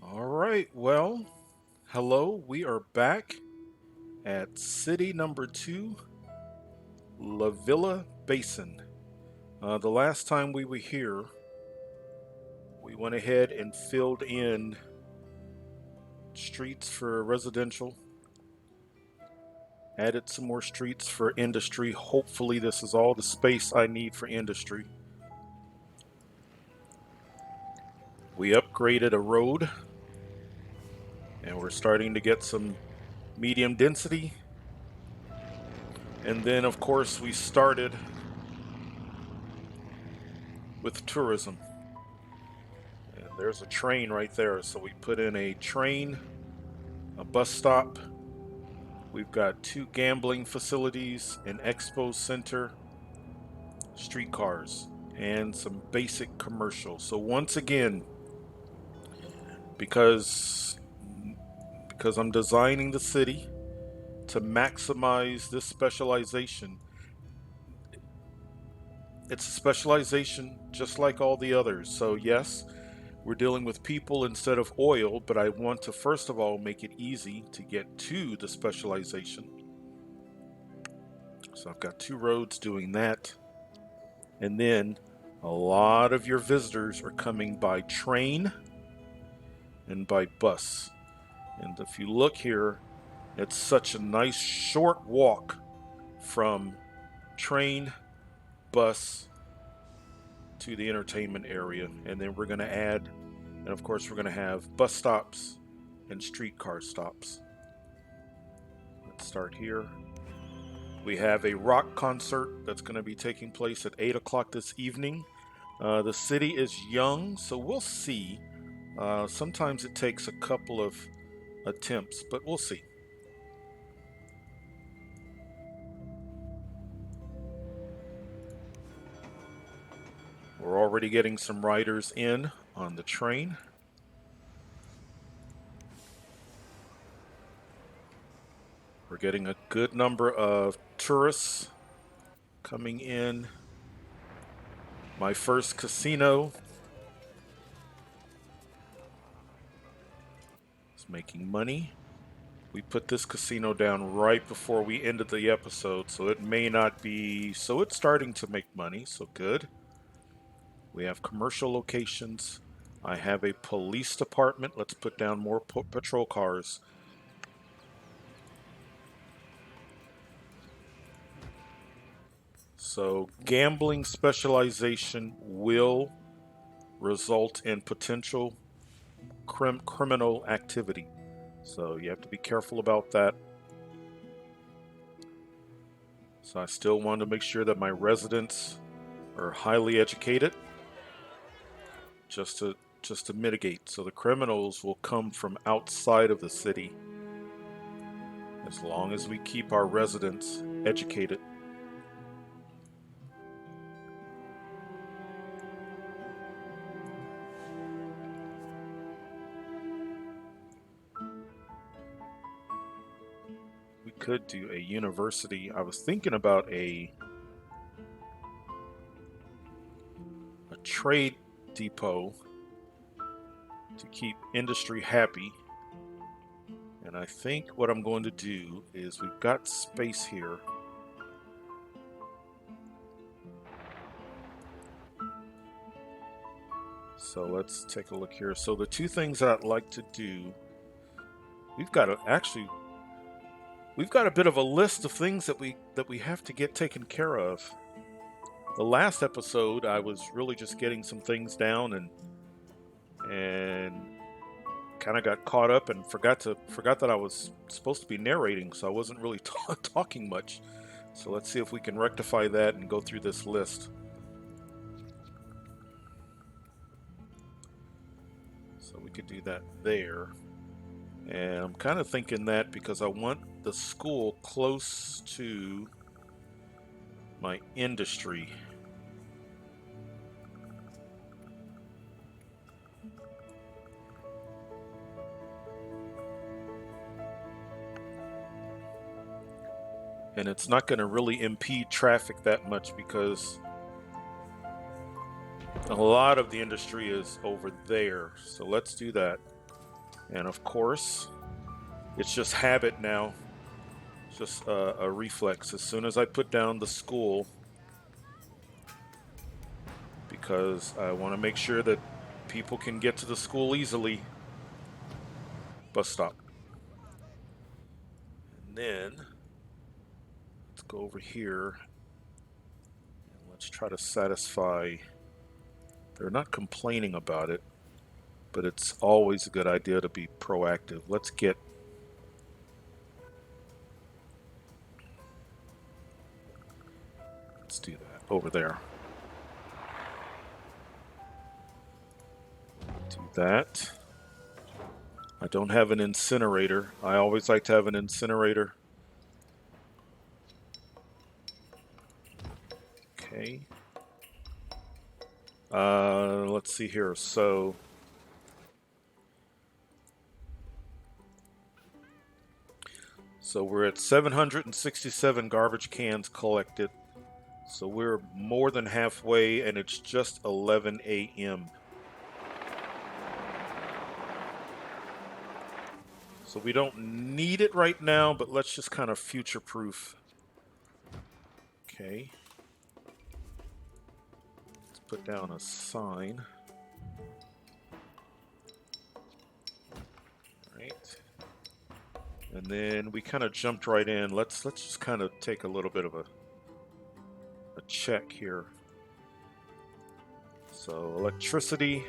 All right, well, hello. We are back at city number 2, La Villa Basin. The last time we were here, we went ahead and filled in streets for residential, added some more streets for industry. Hopefully, this is all the space I need for industry. We upgraded a road, and we're starting to get some medium density. And then, of course, we started with tourism. And there's a train right there. So we put in a train, a bus stop. We've got 2 gambling facilities, an expo center, streetcars, and some basic commercial. So once again, because because I'm designing the city to maximize this specialization, it's a specialization just like all the others. So yes, we're dealing with people instead of oil, but I want to first of all make it easy to get to the specialization. So I've got 2 roads doing that. And then a lot of your visitors are coming by train and by bus. And if you look here, it's such a nice short walk from train, bus to the entertainment area. And then we're going to add, and of course, we're going to have bus stops and streetcar stops. Let's start here. We have a rock concert that's going to be taking place at 8 o'clock this evening. The city is young, so we'll see. Sometimes it takes a couple of attempts, but we'll see. We're already getting some riders in on the train. We're getting a good number of tourists coming in. My first casino is making money. We put this casino down right before we ended the episode, so it may not be. So it's starting to make money, so good. We have commercial locations. I have a police department. Let's put down more patrol cars. So gambling specialization will result in potential criminal activity. So you have to be careful about that. So I still want to make sure that my residents are highly educated just to mitigate. So the criminals will come from outside of the city as long as we keep our residents educated. We could do a university. I was thinking about a trade depot to keep industry happy. And I think what I'm going to do is we've got space here. So let's take a look here. So the 2 things that I'd like to do, we've got a bit of a list of things that we have to get taken care of. The last episode, I was really just getting some things down and kind of got caught up and forgot that I was supposed to be narrating, so I wasn't really talking much. So let's see if we can rectify that and go through this list. So we could do that there. And I'm kind of thinking that because I want the school close to my industry. And it's not going to really impede traffic that much because a lot of the industry is over there. So let's do that. And of course, it's just habit now. It's just a reflex. As soon as I put down the school, because I want to make sure that people can get to the school easily. Bus stop. And then let's go over here and let's try to satisfy. They're not complaining about it, but it's always a good idea to be proactive. Let's do that over there. Do that. I don't have an incinerator. I always like to have an incinerator. Okay. Let's see here. So we're at 767 garbage cans collected. So we're more than halfway, and it's just 11 a.m. So we don't need it right now, but let's just kind of future-proof. Okay. Let's put down a sign. All right. And then we kind of jumped right in. Let's just kind of take a little bit of a check here. So electricity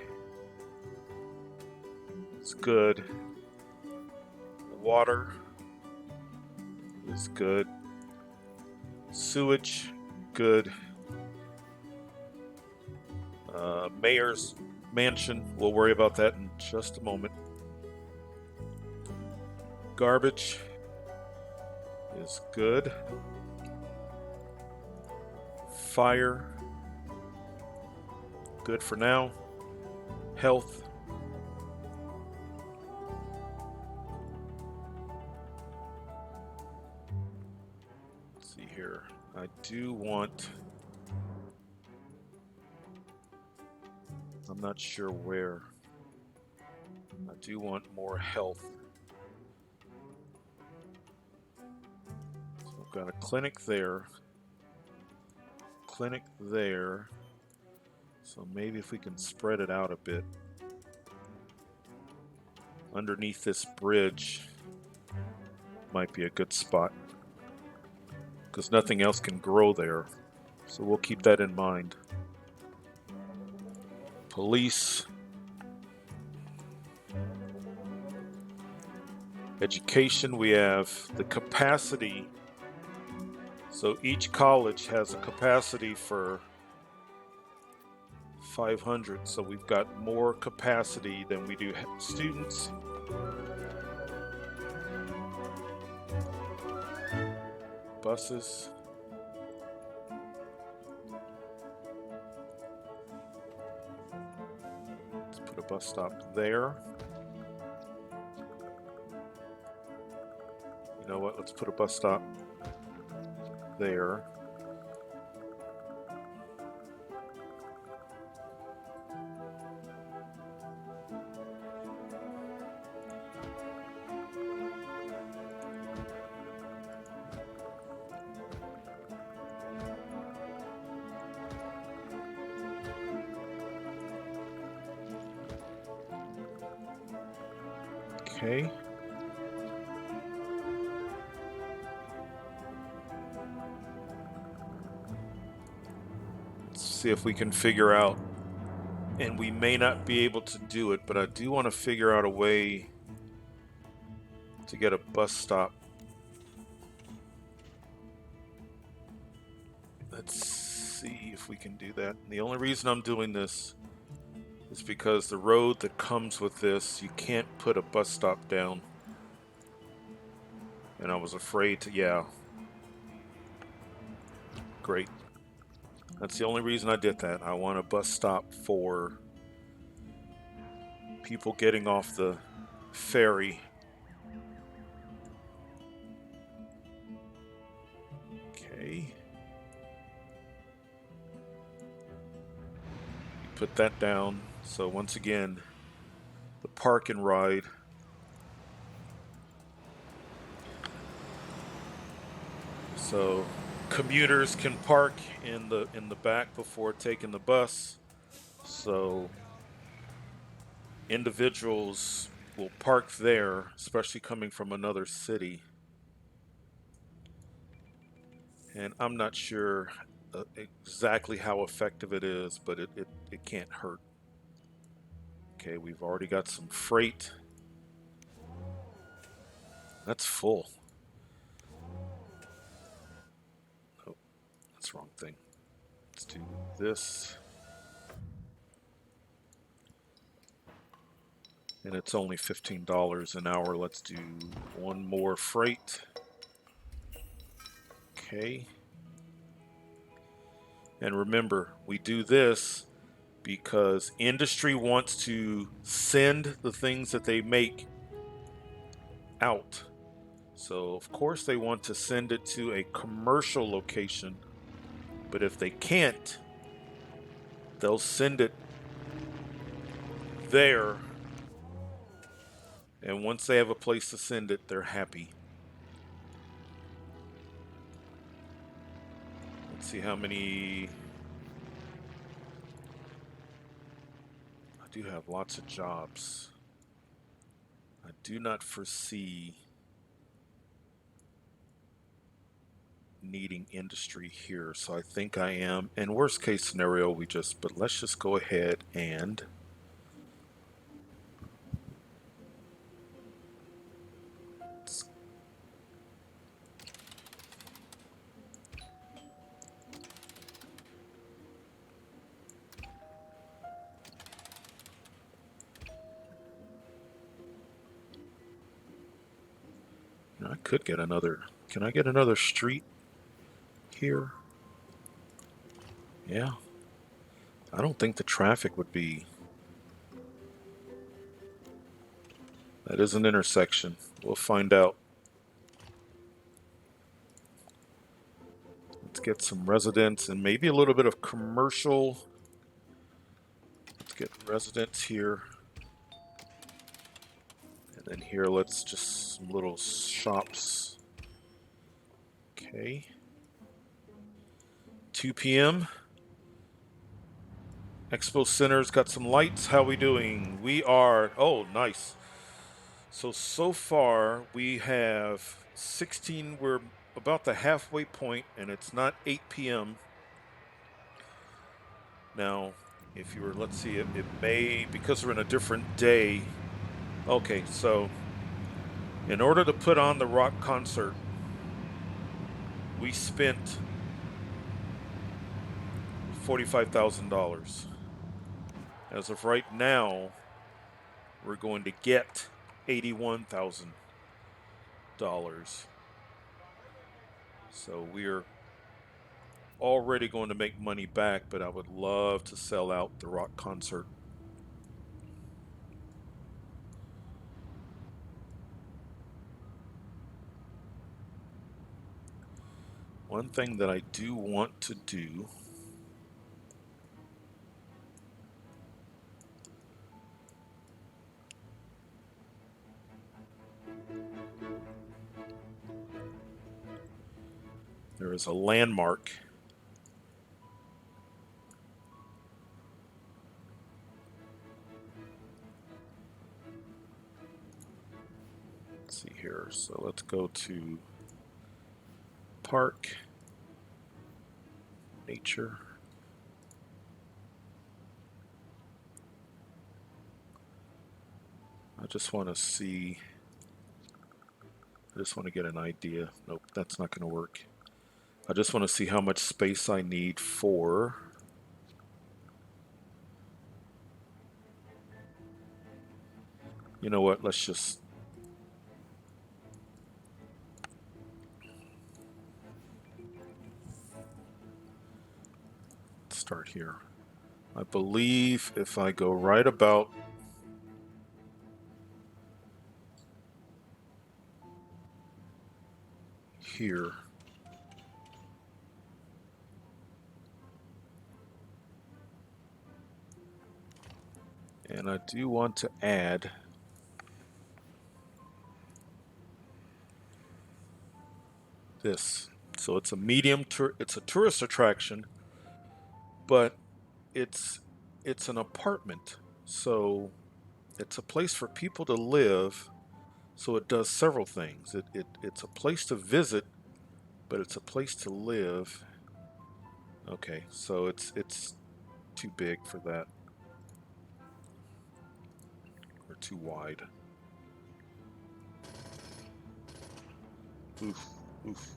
is good. Water is good. Sewage, good. Mayor's mansion, we'll worry about that in just a moment. Garbage is good. Fire, good for now. Health, let's see here. I do want, I'm not sure where. I do want more health. So I've got a clinic there. Clinic there. So maybe if we can spread it out a bit. Underneath this bridge might be a good spot, because nothing else can grow there. So we'll keep that in mind. Police. Education, we have the capacity. So each college has a capacity for 500. So we've got more capacity than we do students. Buses. Let's put a bus stop there. You know what? Let's put a bus stop there. Okay. Let's see if we can figure out, and we may not be able to do it, but I do want to figure out a way to get a bus stop. Let's see if we can do that. And the only reason I'm doing this is because the road that comes with this, you can't put a bus stop down. And I was afraid to, yeah. Great. That's the only reason I did that. I want a bus stop for people getting off the ferry. Okay. Put that down. So once again, the park and ride. So commuters can park in the back before taking the bus. So individuals will park there, especially coming from another city. And I'm not sure exactly how effective it is, but it can't hurt. Okay, we've already got some freight. That's full. Oh, that's the wrong thing. Let's do this. And it's only $15 an hour. Let's do one more freight. Okay. And remember, we do this because industry wants to send the things that they make out. So, of course, they want to send it to a commercial location, but if they can't, they'll send it there. And once they have a place to send it, they're happy. Let's see how many. I do have lots of jobs. I do not foresee needing industry here, so I think I am. In worst case scenario, but let's just go ahead and I could get another. Can I get another street here? Yeah. I don't think the traffic would be. That is an intersection. We'll find out. Let's get some residents and maybe a little bit of commercial. Let's get residents here. And then here, let's just some little shops. Okay. 2 p.m. Expo Center's got some lights. How we doing? We are, oh, nice. So far we have 16, we're about the halfway point and it's not 8 p.m. Now, if you were, let's see, it may, because we're in a different day. Okay, so in order to put on the rock concert, we spent $45,000. As of right now, we're going to get $81,000. So we're already going to make money back, but I would love to sell out the rock concert. One thing that I do want to do there is a landmark. Let's see here. So let's go to park, nature. I just want to see. I just want to get an idea. Nope, that's not going to work. I just want to see how much space I need for. You know what? Let's just start here. I believe if I go right about here, And I do want to add this. So it's a medium tour, it's a tourist attraction, but it's an apartment. So it's a place for people to live. So it does several things. It's a place to visit, but it's a place to live. Okay, so it's too big for that, or too wide. Oof, oof.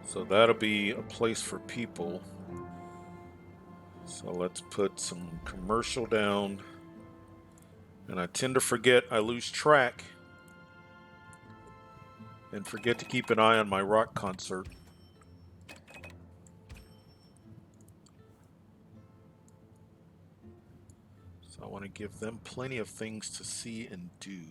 So that'll be a place for people. So let's put some commercial down. And I tend to forget, I lose track and forget to keep an eye on my rock concert. So I want to give them plenty of things to see and do.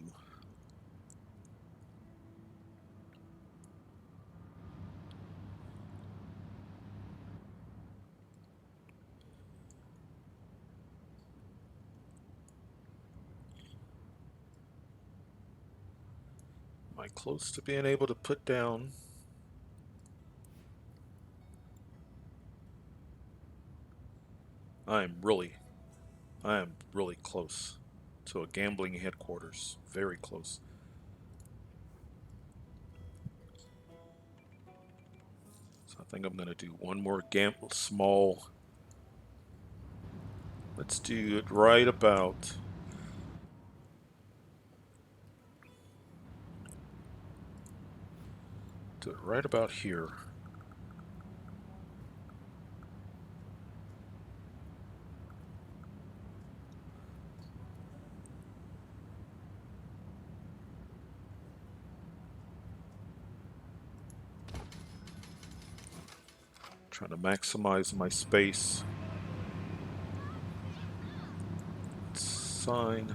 Am I close to being able to put down? I am really close to a gambling headquarters. Very close. So I think I'm going to do one more small. Let's do it right about. Do it right about here. Trying to maximize my space. Sign.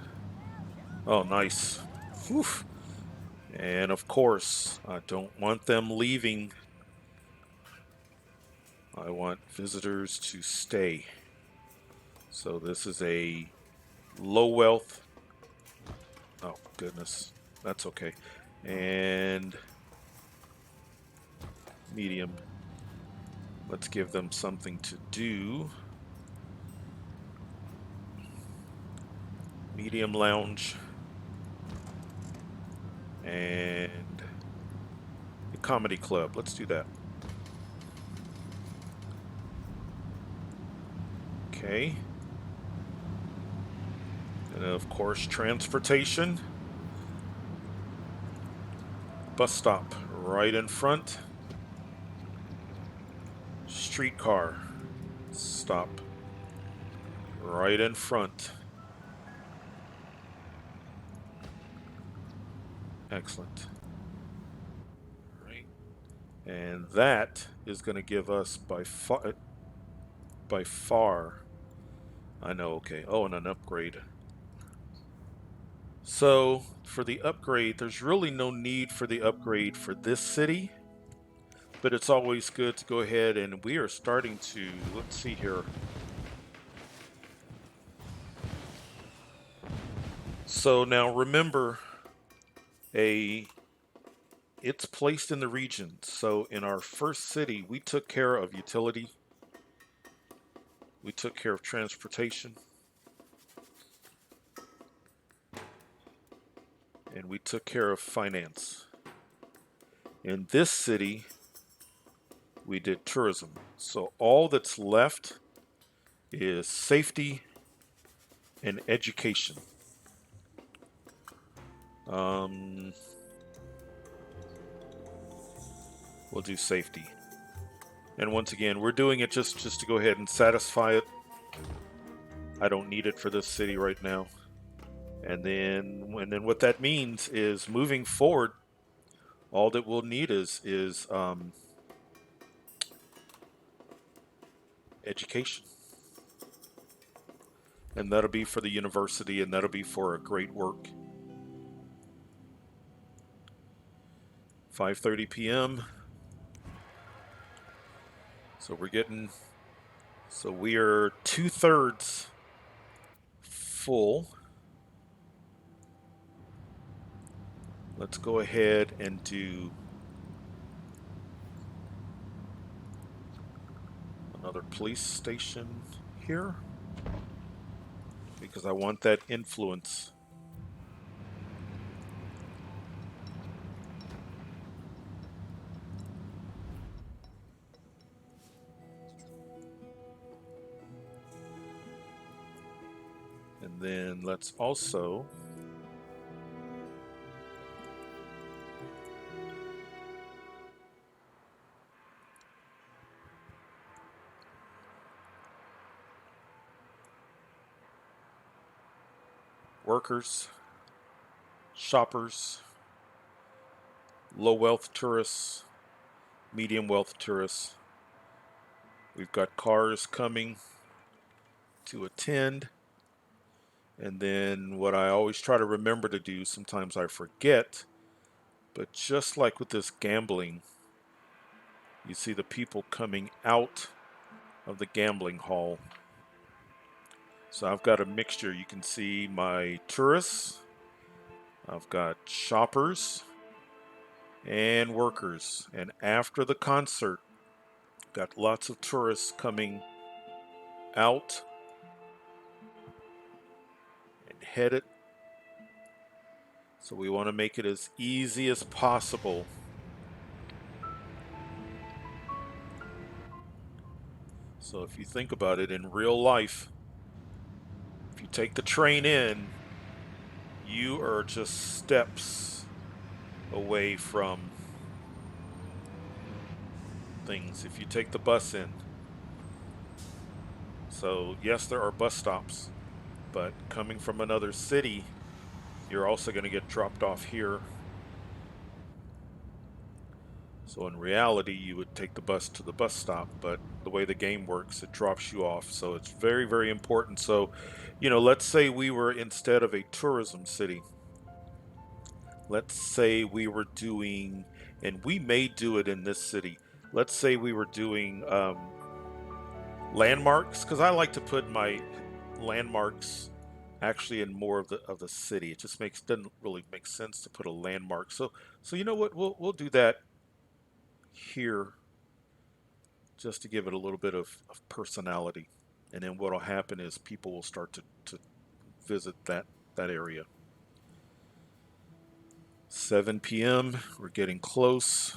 Oh, nice. Whew. And of course, I don't want them leaving. I want visitors to stay. So this is a low wealth. Oh, goodness. That's okay. And medium. Let's give them something to do. Medium lounge. And the comedy club. Let's do that. Okay. And of course, transportation. Bus stop right in front. Streetcar stop right in front. Excellent. Right. And that is going to give us by far, I know, okay. Oh, and an upgrade. So for the upgrade, there's really no need for the upgrade for this city, but it's always good to go ahead, and we are starting to, let's see here. So now remember, it's placed in the region. So in our first city, we took care of utility. We took care of transportation. And we took care of finance. In this city, we did tourism. So all that's left is safety and education. We'll do safety. And once again, we're doing it just to go ahead and satisfy it. I don't need it for this city right now. And then what that means is moving forward, all that we'll need is education. And that'll be for the university, and that'll be for a great work. 5:30 p.m. So we are 2/3 full. Let's go ahead and do another police station here because I want that influence. And then let's also workers, shoppers, low wealth tourists, medium wealth tourists. We've got cars coming to attend. And then what I always try to remember to do, sometimes I forget, but just like with this gambling, you see the people coming out of the gambling hall. So I've got a mixture. You can see my tourists, I've got shoppers and workers. And after the concert, got lots of tourists coming out and headed. So we want to make it as easy as possible. So if you think about it in real life, if you take the train in, you are just steps away from things if you take the bus in. So yes, there are bus stops, but coming from another city, you're also going to get dropped off here. So in reality, you would take the bus to the bus stop, but the way the game works, it drops you off. So it's very, very important. So, let's say we were, instead of a tourism city, let's say we were doing, and we may do it in this city, let's say we were doing landmarks, because I like to put my landmarks actually in more of the city. It just doesn't really make sense to put a landmark. So you know what? We'll do that here just to give it a little bit of personality. And then what'll happen is people will start to visit that area. 7 p.m. We're getting close.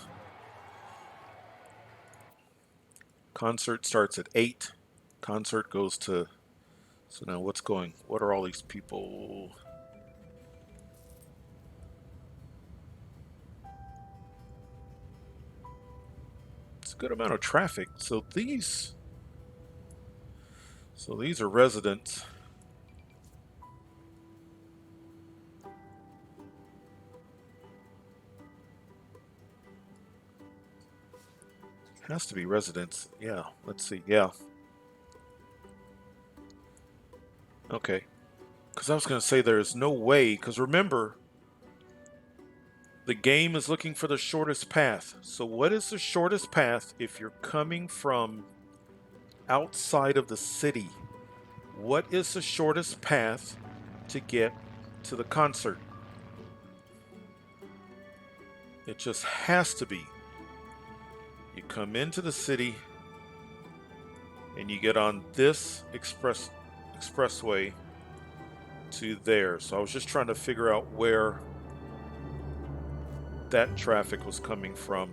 Concert starts at 8. Concert goes to. So now what are all these people? It's a good amount of traffic. So these are residents. Has to be residents. Yeah, let's see. Yeah. Okay. Because I was going to say there's no way, because remember, the game is looking for the shortest path. So what is the shortest path if you're coming from outside of the city? What is the shortest path to get to the concert? It just has to be. You come into the city and you get on this expressway to there. So I was just trying to figure out where that traffic was coming from.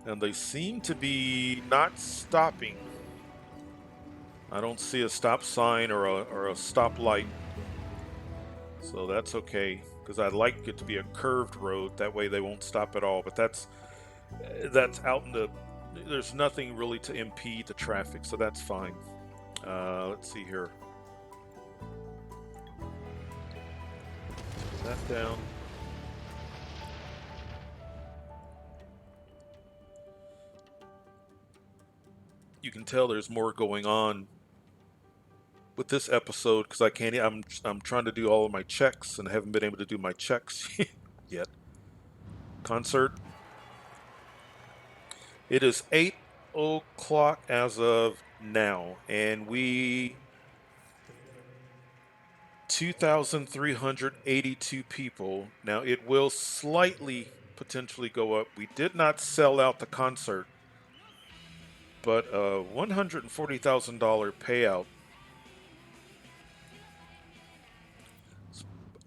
And they seem to be not stopping. I don't see a stop sign or a stop light. So that's okay, because I'd like it to be a curved road. That way they won't stop at all. But that's out in the, there's nothing really to impede the traffic, so that's fine. Let's see here. Put that down. You can tell there's more going on with this episode because I can't. I'm trying to do all of my checks and I haven't been able to do my checks yet. Concert. It is 8 o'clock as of now, and we 2,382 people. Now it will slightly potentially go up. We did not sell out the concert, but a $140,000 payout.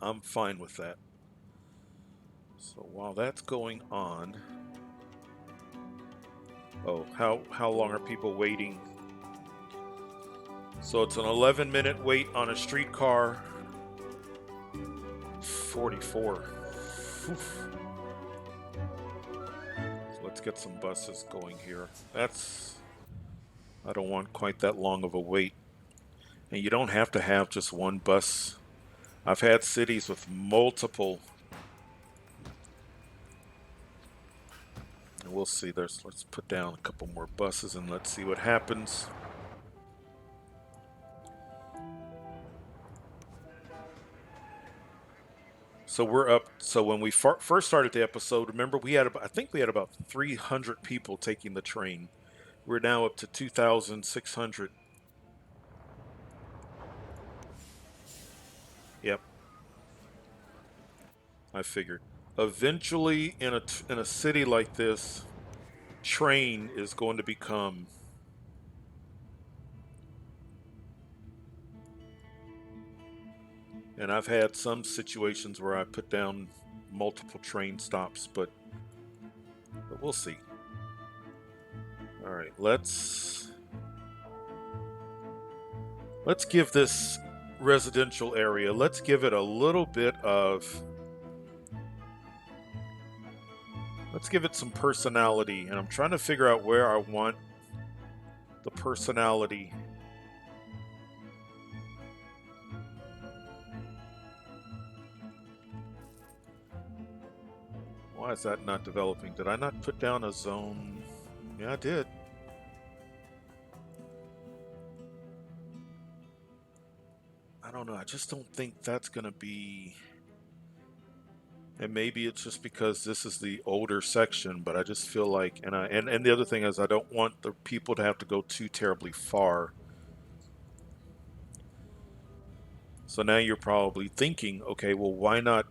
I'm fine with that. So while that's going on, oh, how long are people waiting? So it's an 11-minute wait on a streetcar. 44. Oof. So let's get some buses going here. I don't want quite that long of a wait. And you don't have to have just one bus. I've had cities with multiple. And we'll see. Let's put down a couple more buses and let's see what happens. So we're up. So when we first started the episode, remember I think we had about 300 people taking the train. We're now up to 2,600. Yep, I figured. Eventually, in a city like this, train is going to become. And I've had some situations where I put down multiple train stops, but we'll see. All right, let's give this residential area, let's give it a little bit of, let's give it some personality. And I'm trying to figure out where I want the personality. Why is that not developing? Did I not put down a zone? Yeah, I did. I don't know. I just don't think that's going to be. And maybe it's just because this is the older section, but I just feel like, and the other thing is I don't want the people to have to go too terribly far. So now you're probably thinking, okay, well, why not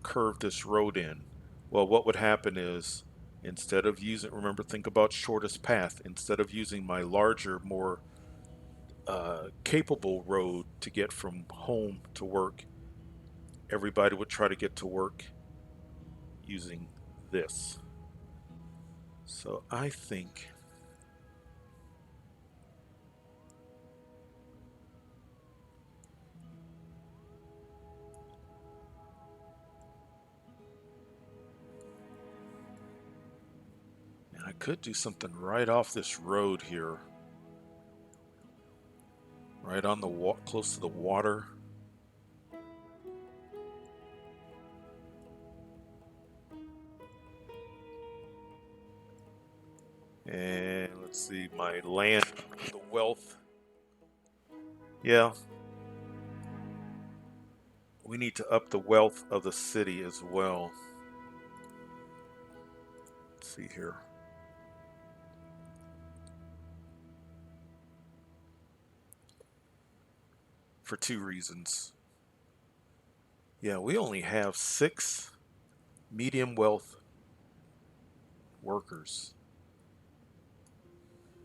curve this road in? Well, what would happen is instead of using, remember, think about shortest path. Instead of using my larger, more capable road to get from home to work, everybody would try to get to work using this. So I think I could do something right off this road here. Right on the close to the water. And let's see, my land, the wealth. Yeah. We need to up the wealth of the city as well. Let's see here. For two reasons. Yeah, we only have 6 medium wealth workers.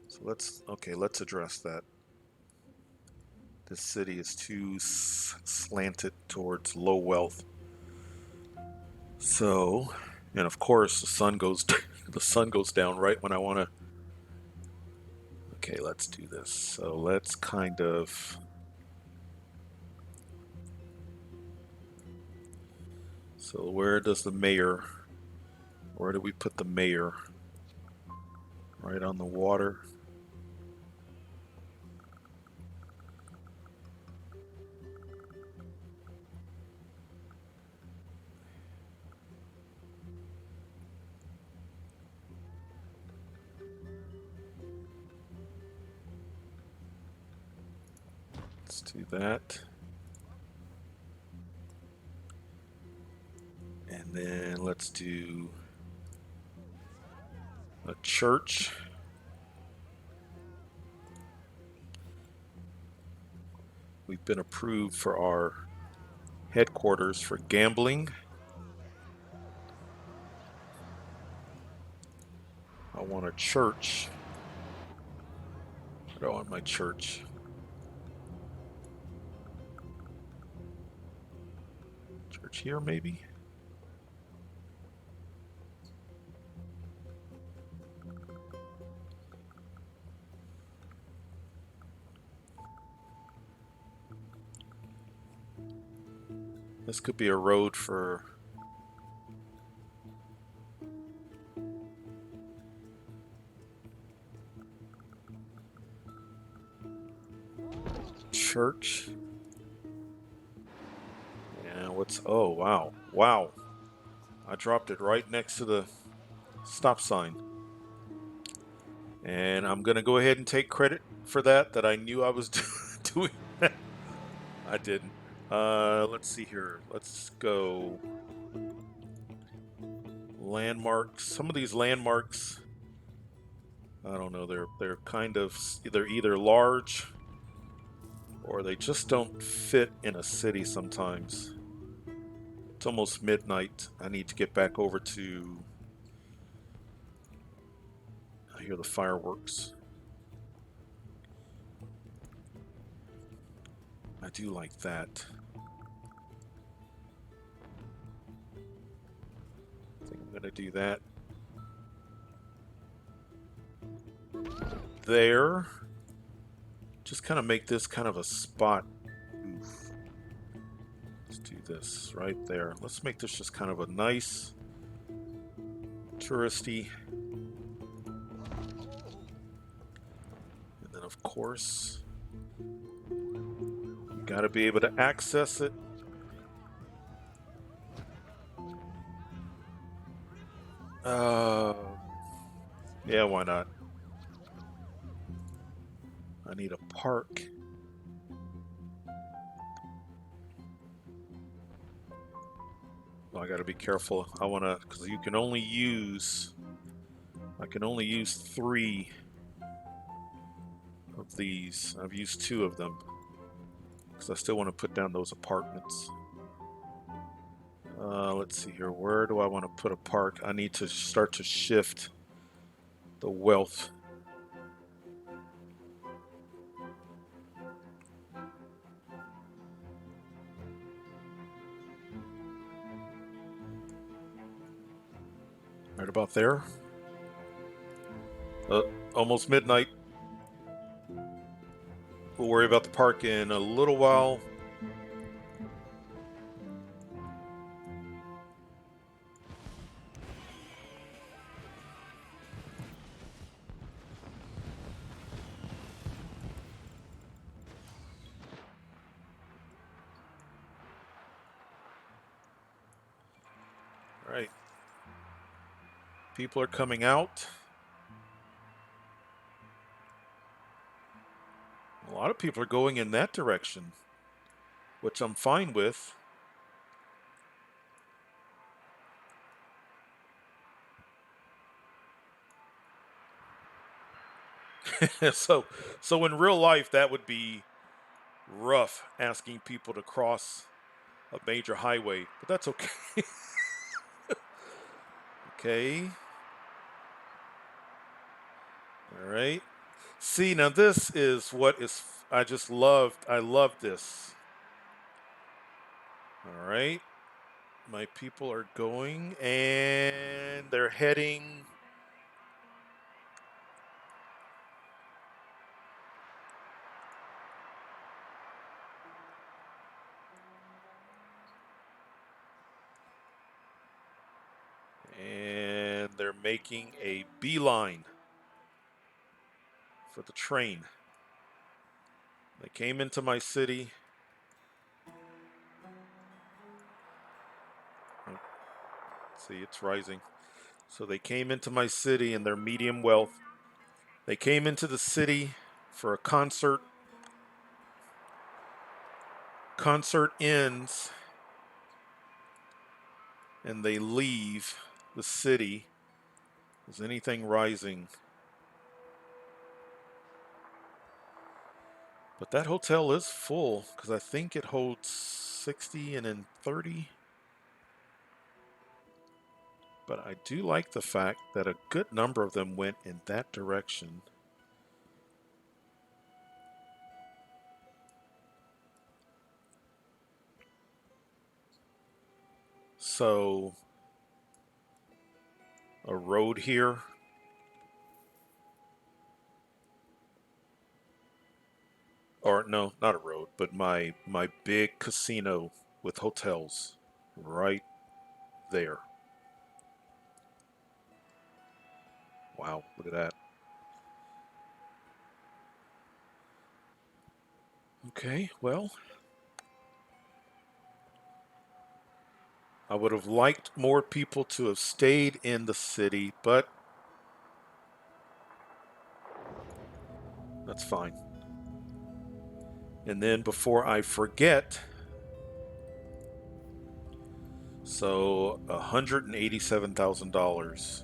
So let's address that. This city is too slanted towards low wealth. So, and of course the sun goes the sun goes down right when I want to. Okay, let's do this. So let's kind of. So where do we put the mayor? Right on the water. Let's do that. And then let's do a church. We've been approved for our headquarters for gambling. I want a church. I don't want my church. Church here, maybe? This could be a road for church. Yeah, what's... Oh, wow. Wow. I dropped it right next to the stop sign. And I'm going to go ahead and take credit for that I knew I was doing that. I didn't. Let's see here. Let's go landmarks. Some of these landmarks, I don't know, they're kind of either large or they just don't fit in a city sometimes. It's almost midnight. I need to get back over to... I hear the fireworks. I do like that. I think I'm gonna do that there. Just kind of make this kind of a spot. Oof. Let's do this right there. Let's make this just kind of a nice touristy. And then of course, you gotta be able to access it. Yeah, why not? I need a park. I gotta be careful. I wanna, because you can only use... I can only use 3 of these. I've used 2 of them. Because I still want to put down those apartments. Let's see here. Where do I want to put a park? I need to start to shift the wealth. Right about there. Almost midnight. We'll worry about the park in a little while. All right. People are coming out. A lot of people are going in that direction, which I'm fine with. So in real life, that would be rough, asking people to cross a major highway, but that's okay. Okay. All right. See, now this is what is... I just loved... I love this. All right. My people are going, and they're heading... And they're making a beeline for the train. They came into my city. See, it's rising. So they came into my city and they're medium wealth. They came into the city for a concert. concert ends and they leave the city, is anything rising? But that hotel is full because I think it holds 60 and then 30. But I do like the fact that a good number of them went in that direction. So, a road here. Or no, not a road, but my big casino with hotels right there. Wow, look at that. Okay, well, I would have liked more people to have stayed in the city, but that's fine. And then before I forget, so $187,000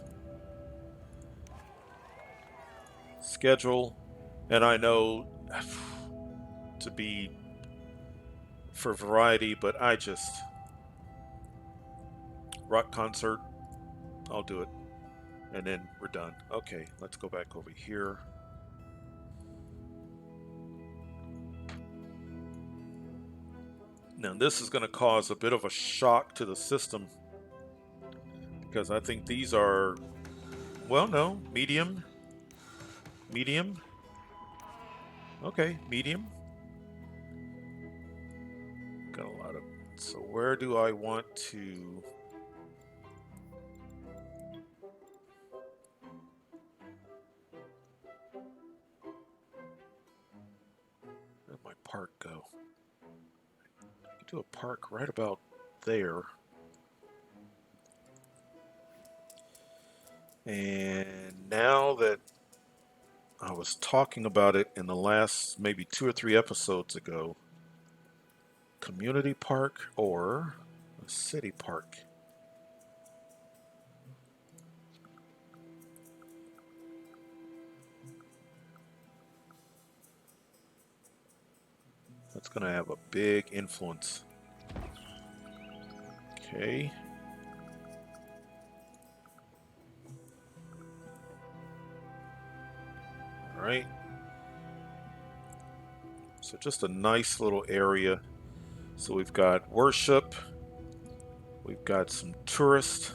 schedule, and I know to be for variety, but I just rock concert, I'll do it, and then we're done. Okay, let's go back over here. Now this is going to cause a bit of a shock to the system because I think these are, well, no, medium. Okay, medium. Got a lot of, so where do I want to? Where'd my park go? I could do a park right about there. And now that I was talking about it in the last maybe 2 or 3 episodes ago, community park or a city park? That's going to have a big influence. Okay. All right. So just a nice little area. So we've got worship. We've got some tourists.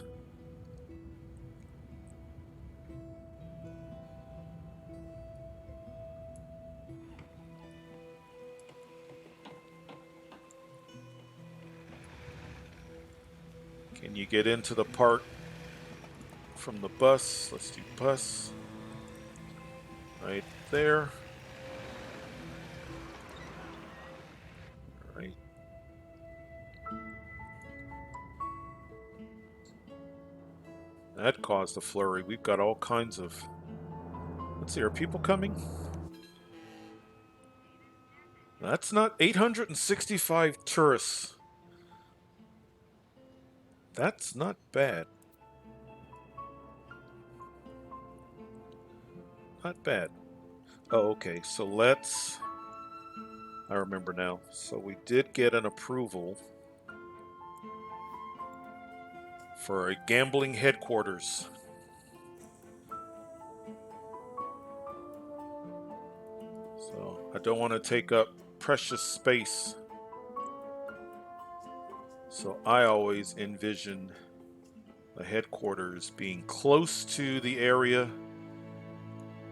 Can you get into the park from the bus? Let's do bus. Right there. All right. That caused a flurry. We've got all kinds of... Let's see, are people coming? That's not 865 tourists. That's not bad. Not bad. Oh, okay. So let's... I remember now. So we did get an approval for a gambling headquarters. So I don't want to take up precious space. So I always envision the headquarters being close to the area,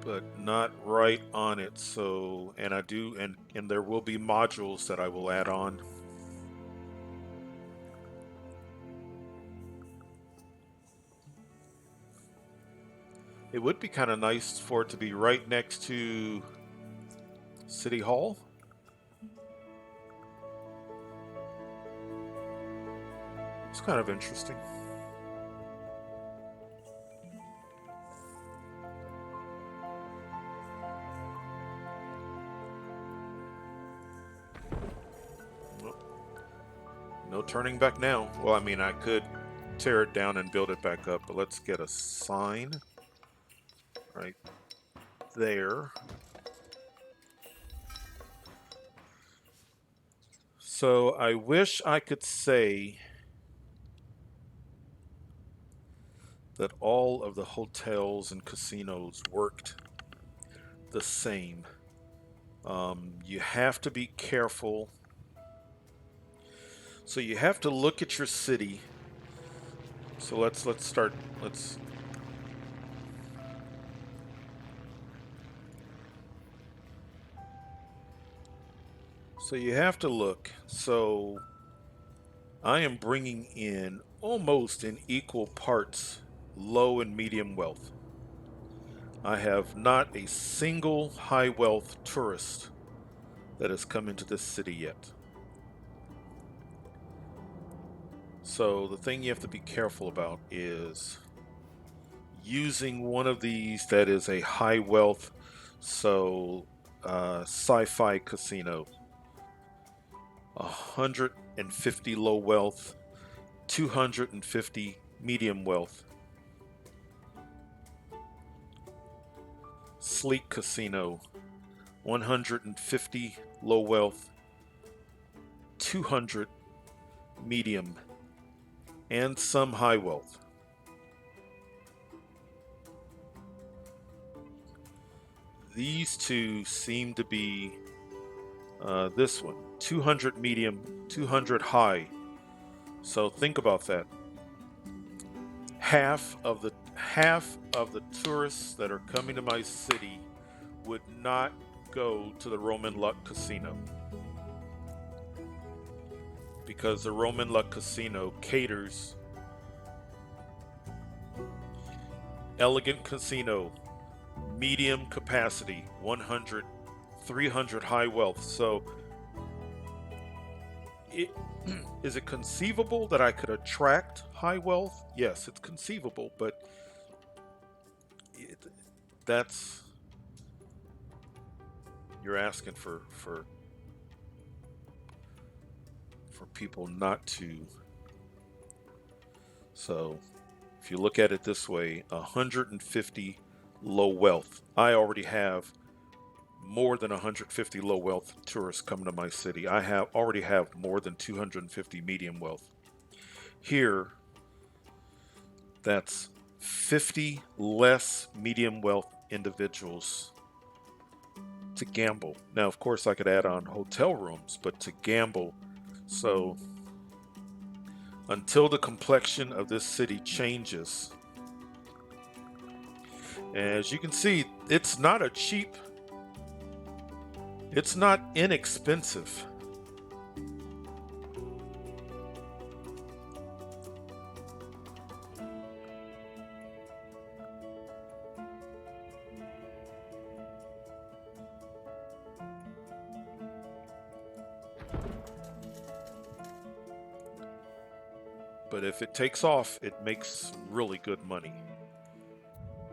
but not right on it. So, and I do, and there will be modules that I will add on. It would be kind of nice for it to be right next to City Hall. It's kind of interesting. turning back now. Well, I mean, I could tear it down and build it back up, but let's get a sign right there. So I wish I could say that all of the hotels and casinos worked the same. You have to be careful. So you have to look at your city. So let's start. Let's. So you have to look. So I am bringing in almost in equal parts low and medium wealth. I have not a single high wealth tourist that has come into this city yet. So the thing you have to be careful about is using one of these that is a high wealth. So sci-fi casino, 150 low wealth, 250 medium wealth. Sleek casino, 150 low wealth, 200 medium, and some high wealth. These two seem to be this one, 200 medium, 200 high. So think about that. Half of the tourists that are coming to my city would not go to the Roman Luck Casino, because the Roman Luck Casino caters elegant casino, medium capacity, 100, 300 high wealth. So is it conceivable that I could attract high wealth? Yes, it's conceivable, but that's, you're asking for people not to. So if you look at it this way, 150 low wealth. I already have more than 150 low wealth tourists coming to my city. I already have more than 250 medium wealth. Here, that's 50 less medium wealth individuals to gamble. Now, of course, I could add on hotel rooms, but to gamble. So until the complexion of this city changes, as you can see, it's not a cheap, it's not inexpensive. But if it takes off, it makes really good money.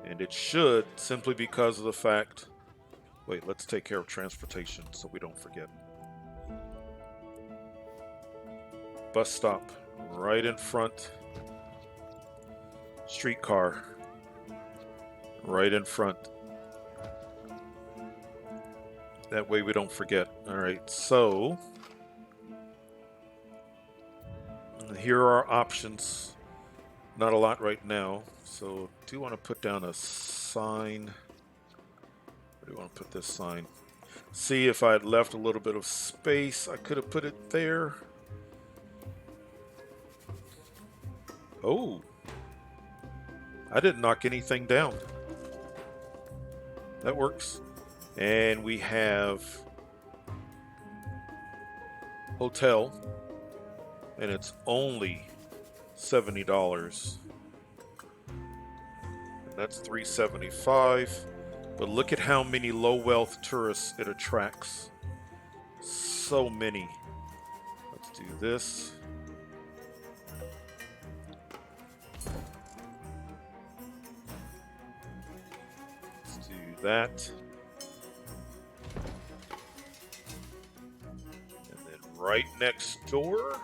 And it should, simply because of the fact, wait, let's take care of transportation so we don't forget. Bus stop right in front. Streetcar right in front. That way we don't forget. All right, so here are our options. Not a lot right now, so do you want to put down a sign? Where do you want to put this sign? See, if I had left a little bit of space, I could have put it there. Oh, I didn't knock anything down. That works. And we have hotel, and it's only $70. And that's $375. But look at how many low wealth tourists it attracts. So many. Let's do this. Let's do that. And then right next door,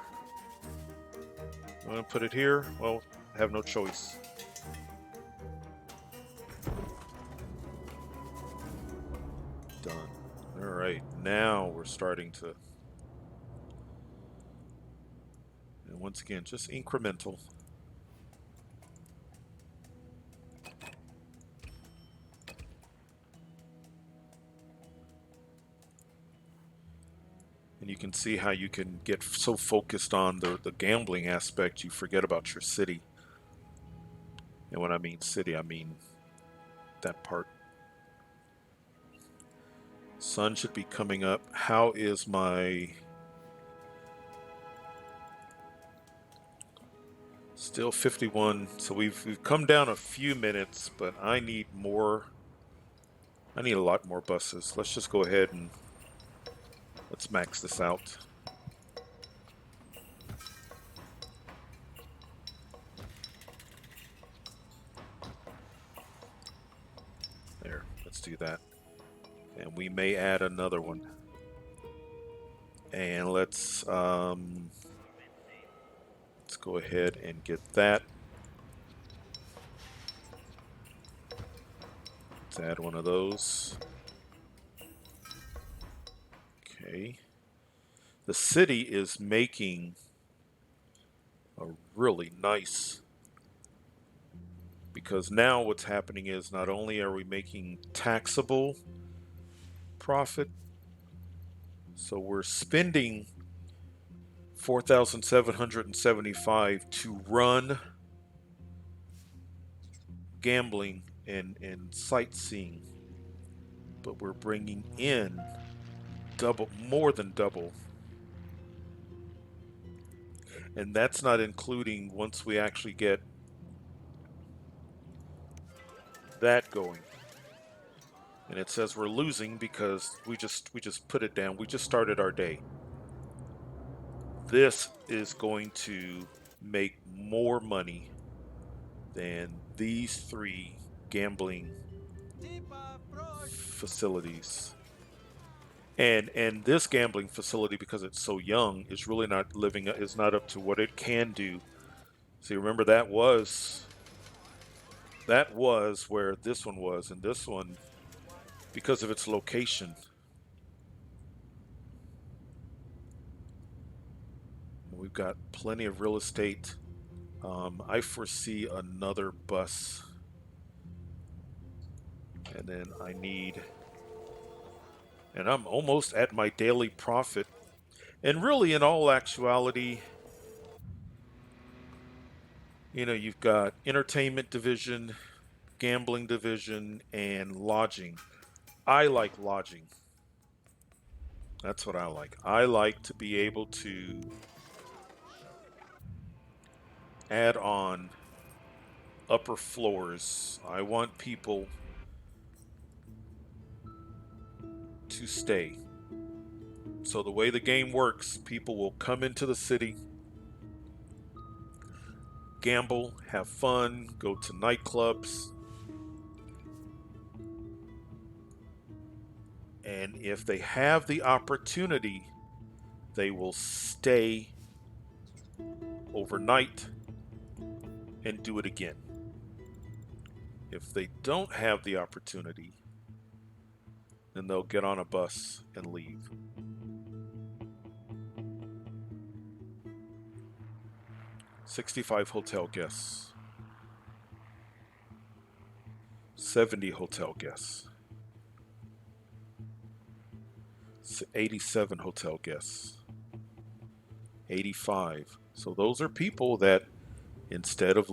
I'm going to put it here. Well, I have no choice. Done. All right, now we're starting to, and once again, just incremental. And you can see how you can get so focused on the gambling aspect, you forget about your city. And when I mean city, I mean that part. Sun should be coming up. How is my... Still 51. So we've come down a few minutes, but I need more. I need a lot more buses. Let's just go ahead and let's max this out. There, let's do that. And we may add another one. And let's go ahead and get that. Let's add one of those. Okay. The city is making a really nice, because now what's happening is not only are we making taxable profit, so we're spending 4,775 to run gambling and sightseeing, but we're bringing in double, more than double. And that's not including once we actually get that going. And it says we're losing because we just put it down. We just started our day. This is going to make more money than these 3 gambling facilities. And this gambling facility, because it's so young, is really not is not up to what it can do. See, remember that was where this one was, and this one, because of its location, we've got plenty of real estate. I foresee another bus, and then I need, and I'm almost at my daily profit. And really, in all actuality, you know, you've got entertainment division, gambling division, and lodging. I like lodging. That's what I like. I like to be able to add on upper floors. I want people to stay. So the way the game works, people will come into the city, gamble, have fun, go to nightclubs, and if they have the opportunity, they will stay overnight and do it again. If they don't have the opportunity, then they'll get on a bus and leave. $65 hotel guests, 70 hotel guests, 87 hotel guests, 85. So those are people that instead of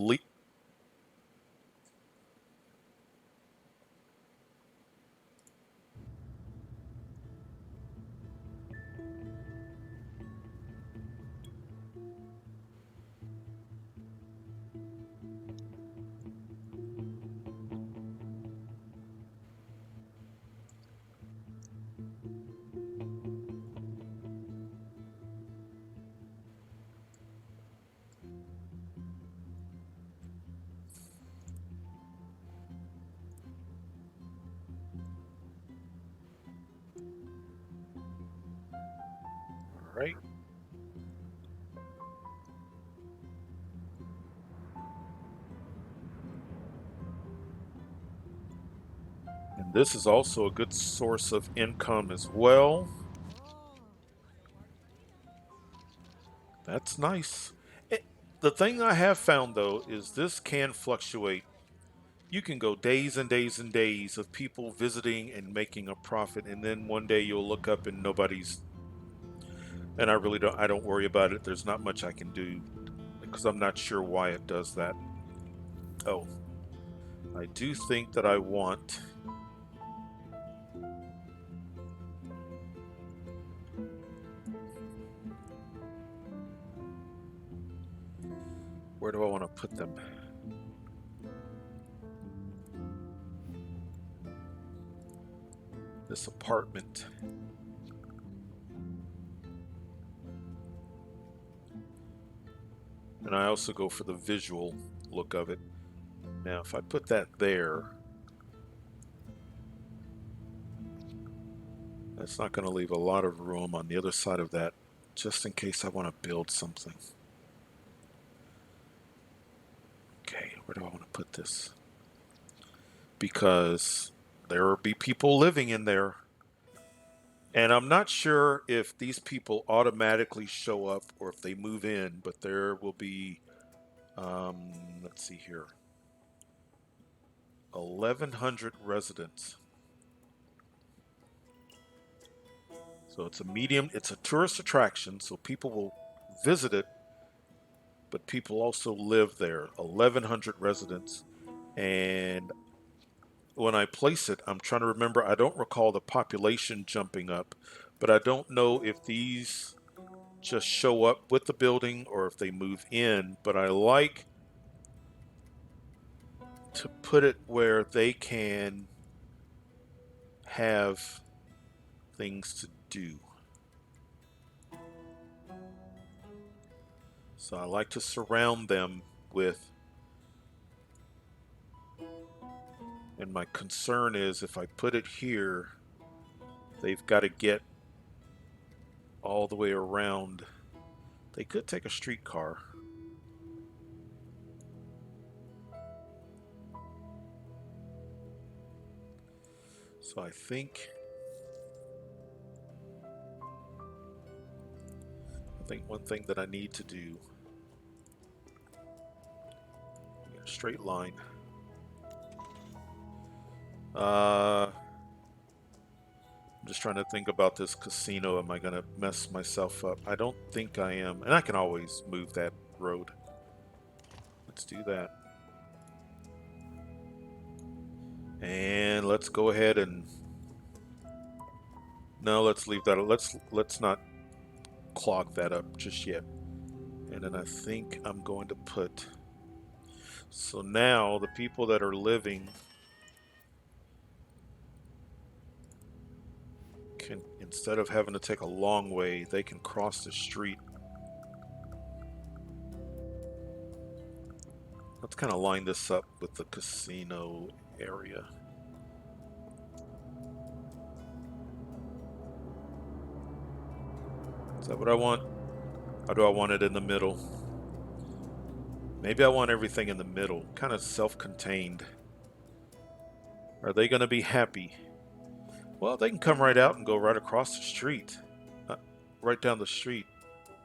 right? This is also a good source of income as well. That's nice. The thing I have found though is this can fluctuate. You can go days and days and days of people visiting and making a profit, and then one day you'll look up and nobody's. And I don't worry about it. There's not much I can do because I'm not sure why it does that. Oh, I do think that I want. Where do I want to put them? This apartment. And I also go for the visual look of it. Now, if I put that there, that's not going to leave a lot of room on the other side of that, just in case I want to build something. Okay, where do I want to put this? Because there will be people living in there. And I'm not sure if these people automatically show up or if they move in, but there will be, let's see here, 1,100 residents. So it's it's a tourist attraction, so people will visit it, but people also live there. 1,100 residents. And when I place it, I'm trying to remember, I don't recall the population jumping up, but I don't know if these just show up with the building or if they move in, but I like to put it where they can have things to do. So I like to surround them with, and my concern is if I put it here, they've got to get all the way around. They could take a streetcar. So I think one thing that I need to do, a straight line. I'm just trying to think about this casino. Am I going to mess myself up? I don't think I am. And I can always move that road. Let's do that. And let's go ahead and... No, let's leave that. Let's not clog that up just yet. And then I think I'm going to put... So now the people that are living can, instead of having to take a long way, they can cross the street. Let's kind of line this up with the casino area. Is that what I want? Or do I want it in the middle? Maybe I want everything in the middle, kind of self-contained. Are they going to be happy? Well, they can come right out and go right across the street. Right down the street.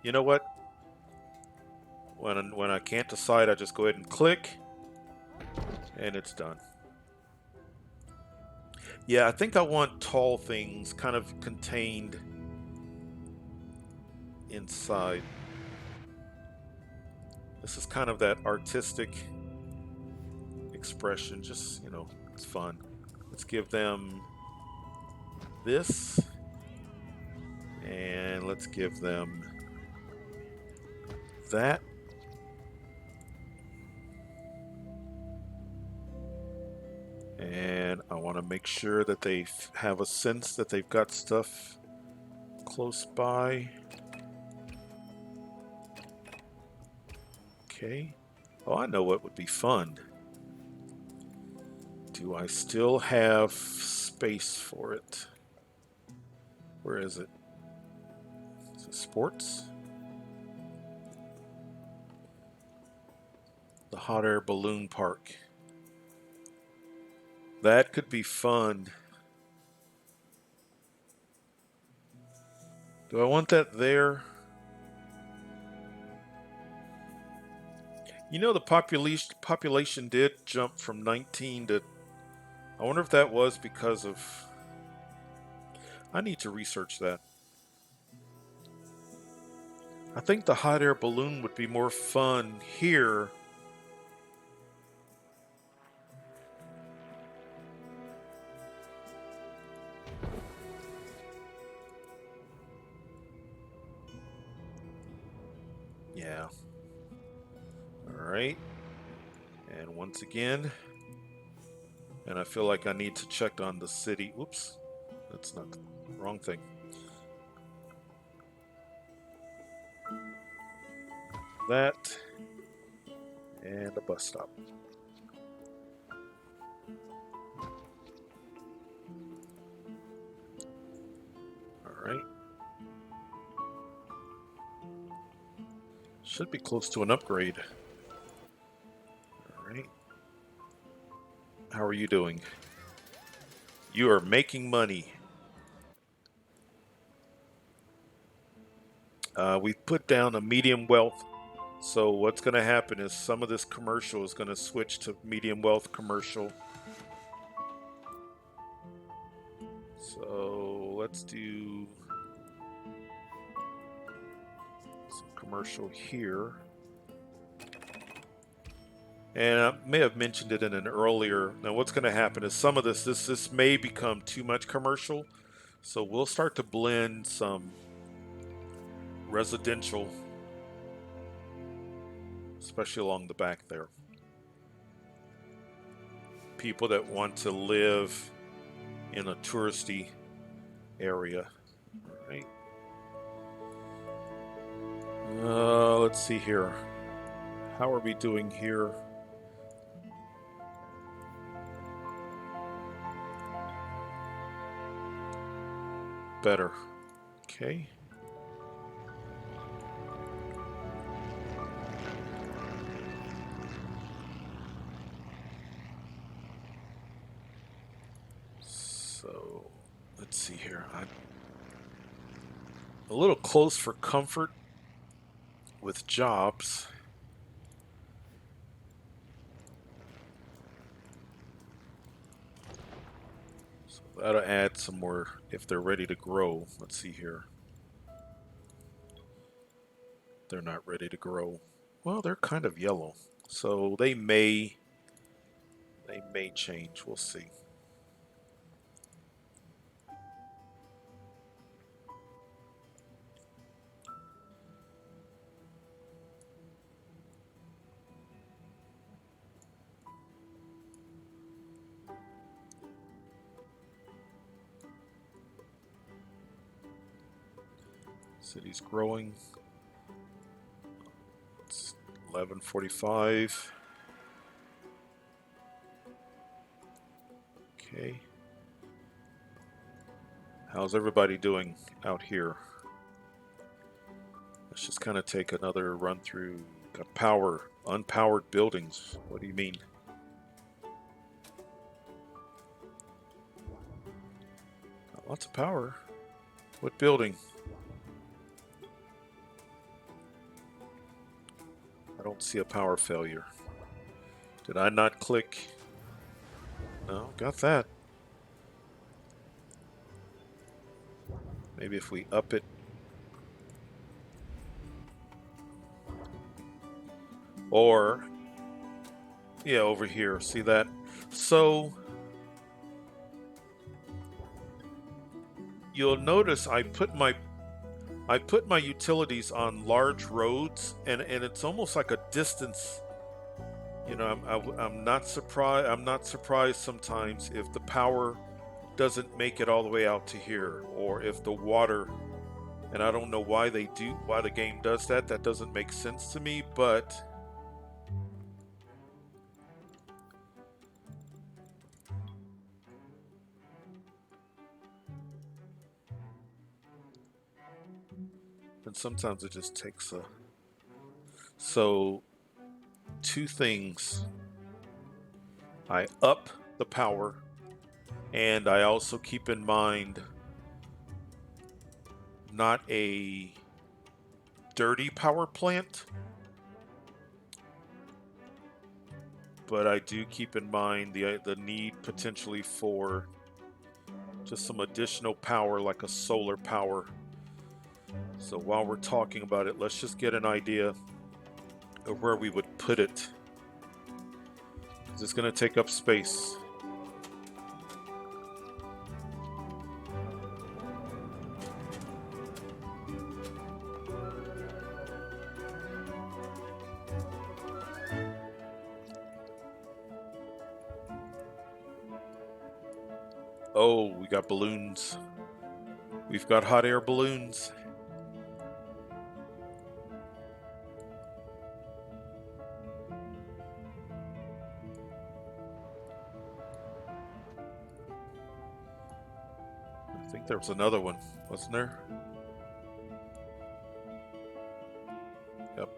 You know what? When I can't decide, I just go ahead and click. And it's done. Yeah, I think I want tall things kind of contained inside. This is kind of that artistic expression. Just, you know, it's fun. Let's give them this. And let's give them that. And I want to make sure that they have a sense that they've got stuff close by. Okay. Oh, I know what would be fun. Do I still have space for it? Where is it? Is it sports? The hot air balloon park. That could be fun. Do I want that there? You know, the population did jump from 19 to... I wonder if that was because of... I need to research that. I think the hot air balloon would be more fun here. Yeah. All right. And once again, and I feel like I need to check on the city. Oops, that's not the wrong thing. That and a bus stop. All right. Should be close to an upgrade. All right. How are you doing? You are making money. We put down a medium wealth. So what's going to happen is some of this commercial is going to switch to medium wealth commercial. So let's do some commercial here. And I may have mentioned it in an earlier. Now what's going to happen is some of this may become too much commercial. So we'll start to blend some residential, especially along the back there. People that want to live in a touristy area. All right. Let's see here. How are we doing here? Better. Okay. So let's see here. I'm a little close for comfort with jobs. So that'll add some more if they're ready to grow. Let's see here. They're not ready to grow. Well, they're kind of yellow. So they may change. We'll see. City's growing. It's 11:45. Okay. How's everybody doing out here? Let's just kind of take another run through. Got power, unpowered buildings. What do you mean? Got lots of power. What building? I don't see a power failure. Did I not click? No, got that. Maybe if we up it. Or, yeah, over here. See that? So, you'll notice I put my utilities on large roads, and it's almost like a distance. You know, I'm not surprised. I'm not surprised sometimes if the power doesn't make it all the way out to here, or if the water. And I don't know why the game does that. That doesn't make sense to me, but and sometimes it just takes a. So, two things. I up the power And I also keep in mind not a dirty power plant, but I do keep in mind the need potentially for just some additional power like a solar power. So while we're talking about it, let's just get an idea of where we would put it, because it's going to take up space. Oh, we got balloons. We've got hot air balloons. I think there was another one, wasn't there? Yep.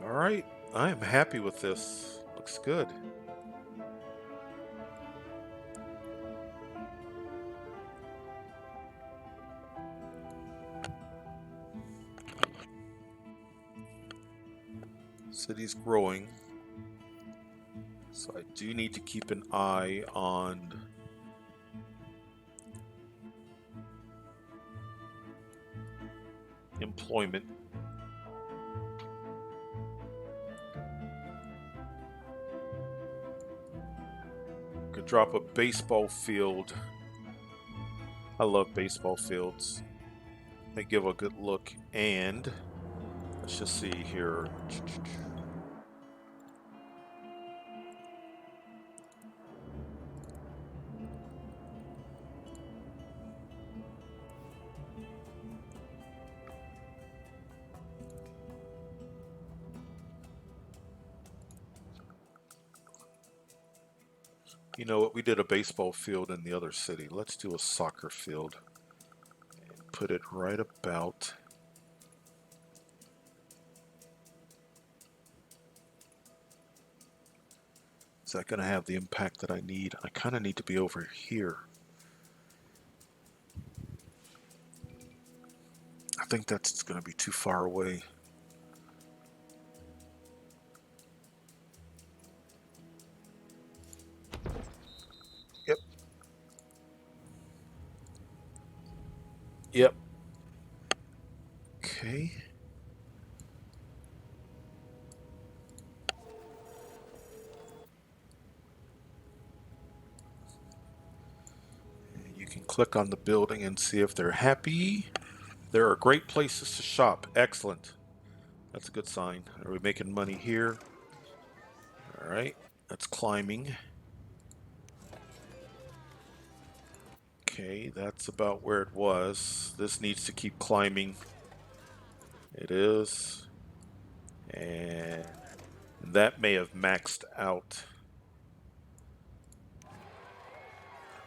All right. I am happy with this. Looks good. City's growing. So I do need to keep an eye on employment. Could drop a baseball field. I love baseball fields. They give a good look. And let's just see here. You know what? We did a baseball field in the other city. Let's do a soccer field and put it right about. Is that going to have the impact that I need? I kind of need to be over here. I think that's going to be too far away. Yep. Yep. Okay. You can click on the building and see if they're happy. There are great places to shop. Excellent. That's a good sign. Are we making money here? All right. That's climbing. Okay, that's about where it was. This needs to keep climbing. It is. And that may have maxed out.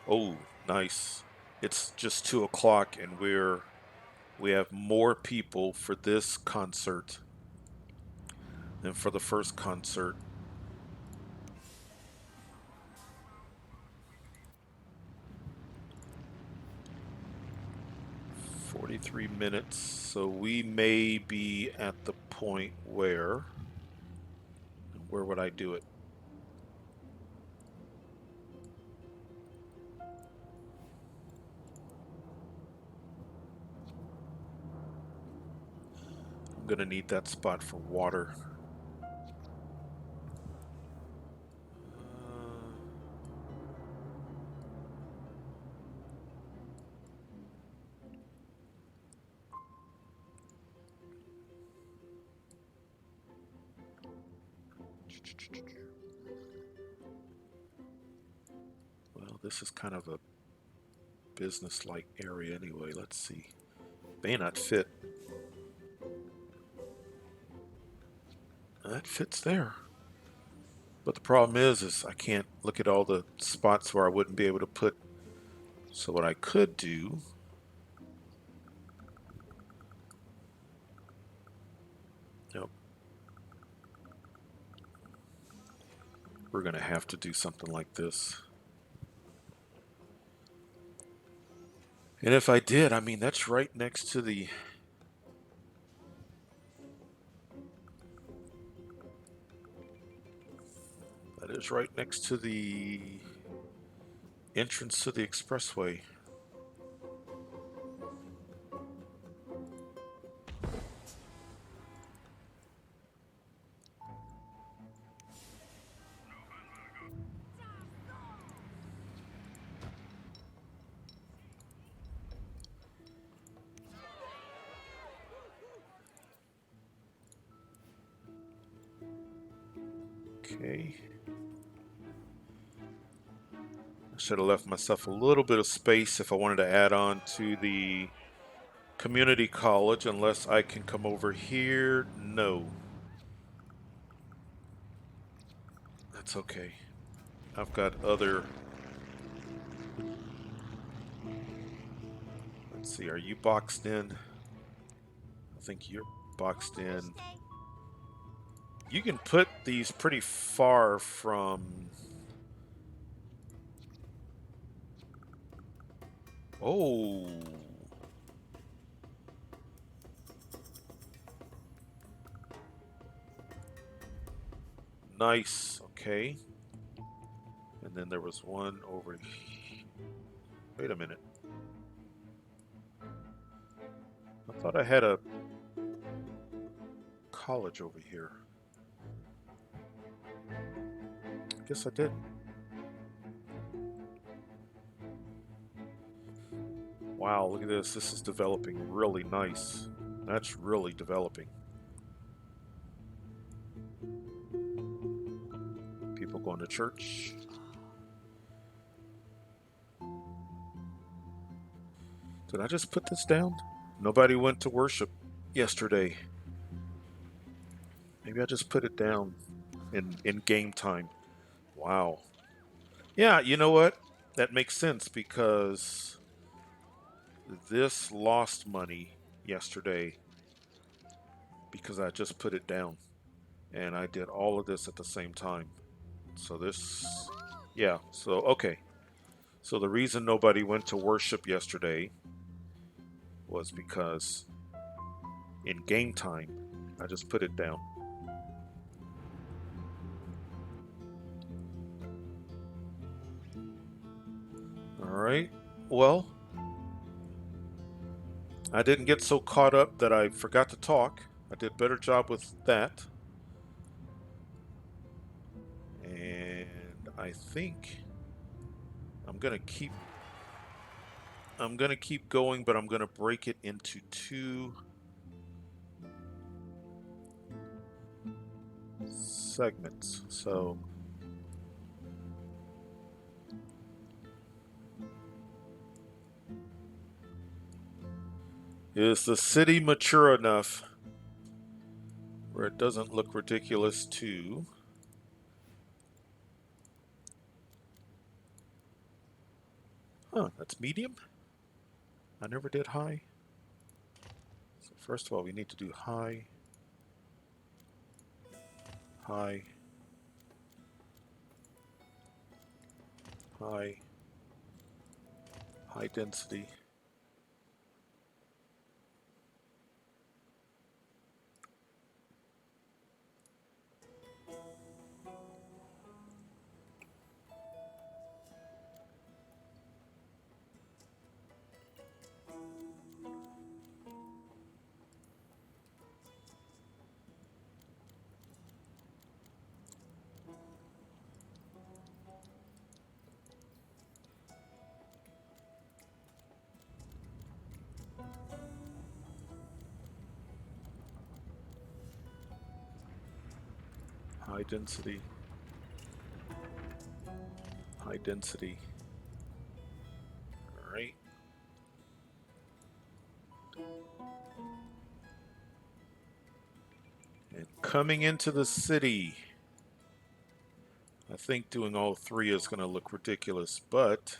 Oh, nice. It's just 2 o'clock and we have more people for this concert than for the first concert. $43, so we may be at the point where would I do it? I'm gonna need that spot for water. Well, this is kind of a business-like area anyway. Let's see. May not fit. That fits there. But the problem is I can't look at all the spots where I wouldn't be able to put. So what I could do Yep. We're going to have to do something like this. And if I did, I mean, that's right next to the... That is right next to the entrance to the expressway. Okay. I should have left myself a little bit of space if I wanted to add on to the community college, unless I can come over here. No. That's okay. I've got other... Let's see, are you boxed in? I think you're boxed in. You can put these pretty far from... Oh. Nice. Okay. And then there was one over here. Wait a minute. I thought I had a college over here. I guess I did. Wow, look at this. This is developing really nice. That's really developing. People going to church. Did I just put this down? Nobody went to worship yesterday. Maybe I just put it down in game time. Wow. Yeah, you know what? That makes sense because this lost money yesterday because I just put it down. And I did all of this at the same time. So this, yeah, so okay. So the reason nobody went to worship yesterday was because in game time, I just put it down. All right, well, I didn't get so caught up that I forgot to talk. I did a better job with that. And I think I'm gonna keep going, but I'm gonna break it into two segments. So is the city mature enough where it doesn't look ridiculous to that's medium? I never did high. So first of all, we need to do high, high, high, high density. High density, high density. All right. And coming into the city, I think doing all three is going to look ridiculous, but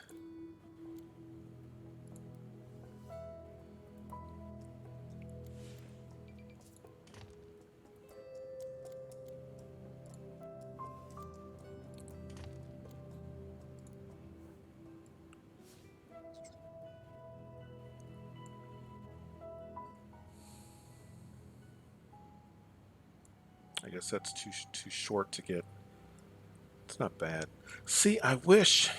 I guess that's too short to get. It's not bad. See, I wish.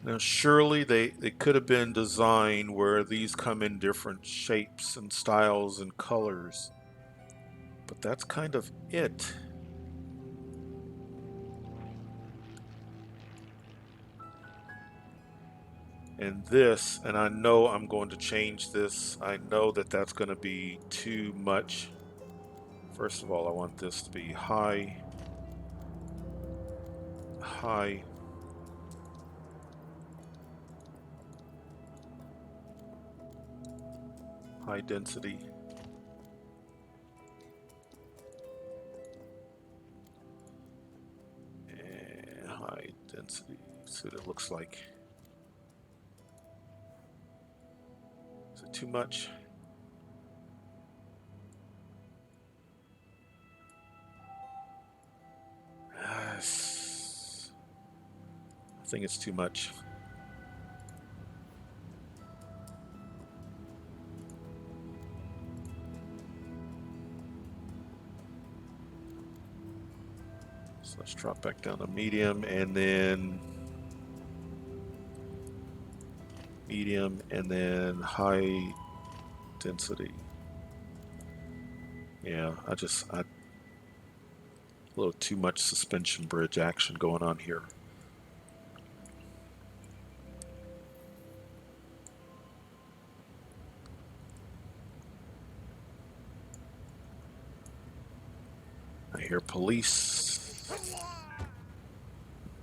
Now, surely they could have been designed where these come in different shapes and styles and colors. But that's kind of it. And this, and I know I'm going to change this. I know that that's going to be too much. First of all, I want this to be high, high, high density. And high density. See what it looks like. Is it too much? I think it's too much. So let's drop back down to medium and then medium and then high density. Yeah, a little too much suspension bridge action going on here. I hear police.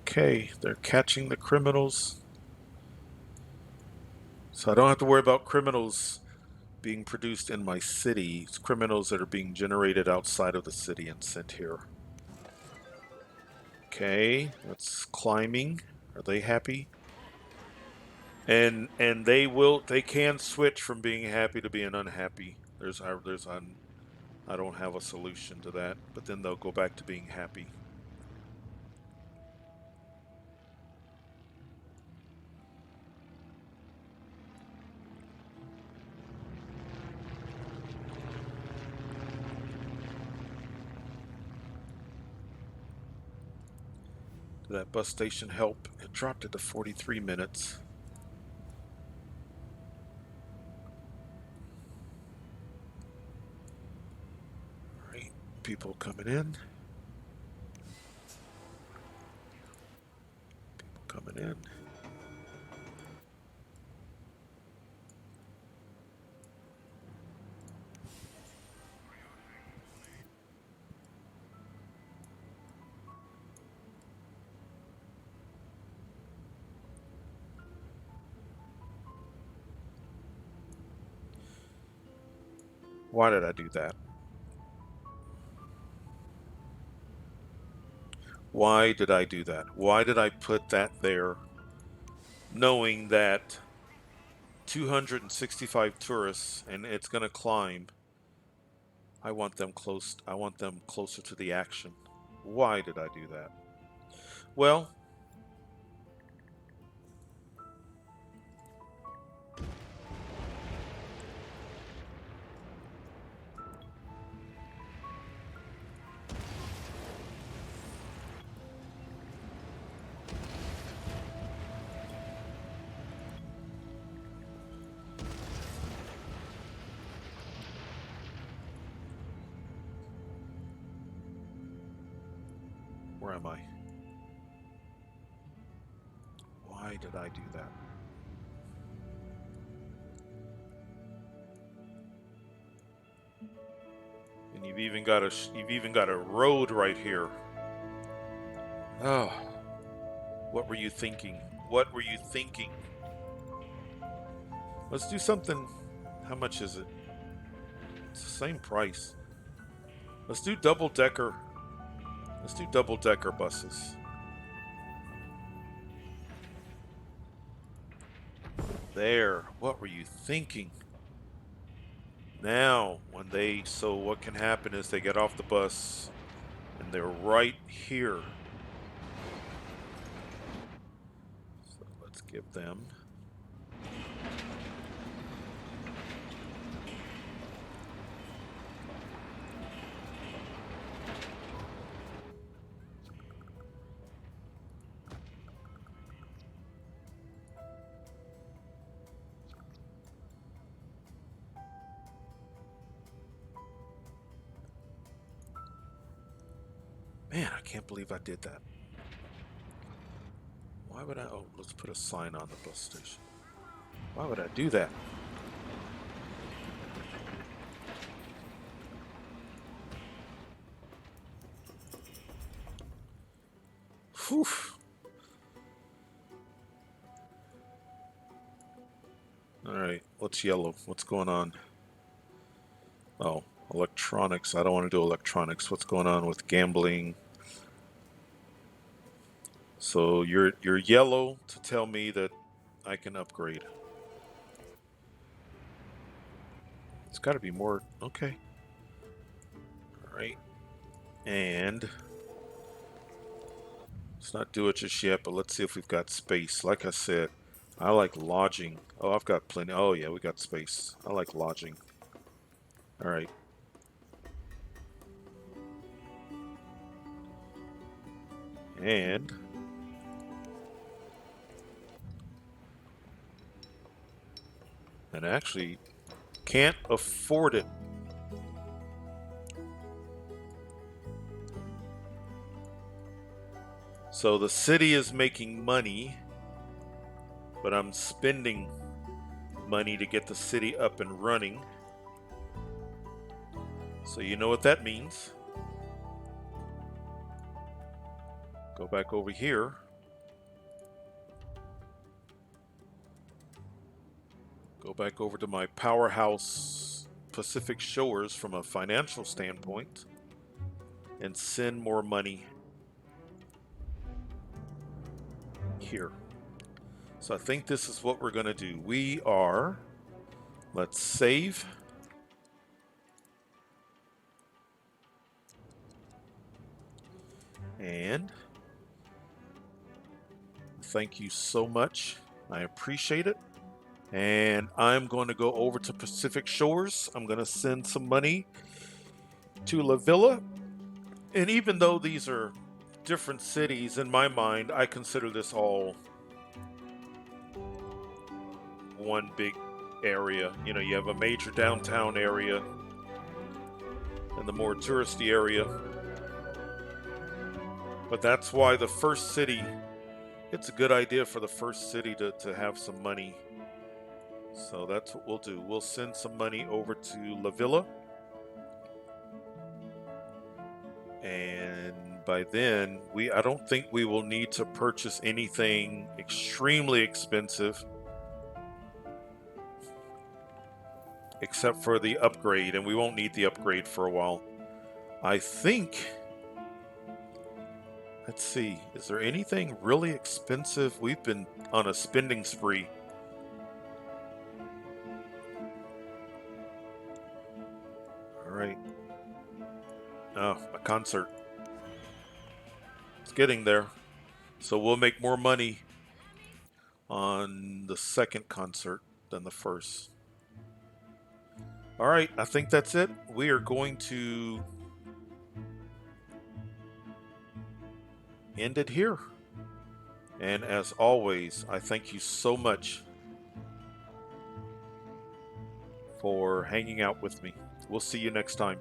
Okay, they're catching the criminals. So I don't have to worry about criminals being produced in my city. It's criminals that are being generated outside of the city and sent here. Okay, that's climbing. Are they happy? And they can switch from being happy to being unhappy. I don't have a solution to that, but then they'll go back to being happy. Did that bus station help? It dropped it to 43 minutes. All right, people coming in. People coming in. Why did I do that? Why did I do that? Why did I put that there knowing that 265 tourists and it's going to climb? I want them closer to the action. Why did I do that? Well, where am I? Why did I do that? And you've even got a road right here. Oh, what were you thinking? What were you thinking? Let's do something. How much is it? It's the same price. Let's do double decker. Let's do double decker buses. There. What were you thinking? Now, so what can happen is they get off the bus and they're right here. So let's give them. Man, I can't believe I did that. Why would I? Oh, let's put a sign on the bus station. Why would I do that? Whew. Alright, what's yellow? What's going on? Oh, electronics. I don't want to do electronics. What's going on with gambling? So you're yellow to tell me that I can upgrade. It's got to be more. Okay. All right. And let's not do it just yet, but let's see if we've got space. Like I said, I like lodging. Oh, I've got plenty. Oh, yeah, we got space. I like lodging. All right. And actually can't afford it. So the city is making money, but I'm spending money to get the city up and running. So you know what that means. Go back over here. Go back over to my powerhouse Pacific Shores from a financial standpoint and send more money here. So I think this is what we're going to do. Let's save. And thank you so much. I appreciate it. And I'm going to go over to Pacific Shores. I'm going to send some money to La Villa. And even though these are different cities, in my mind, I consider this all one big area. You know, you have a major downtown area and the more touristy area. But that's why the first city, it's a good idea for the first city to have some money. So that's what we'll do. We'll send some money over to La Villa. And by then, I don't think we will need to purchase anything extremely expensive except for the upgrade, and we won't need the upgrade for a while. I think, let's see, is there anything really expensive? We've been on a spending spree. All right. Oh, a concert. It's getting there. So we'll make more money on the second concert than the first. All right, I think that's it. We are going to end it here. And as always, I thank you so much for hanging out with me. We'll see you next time.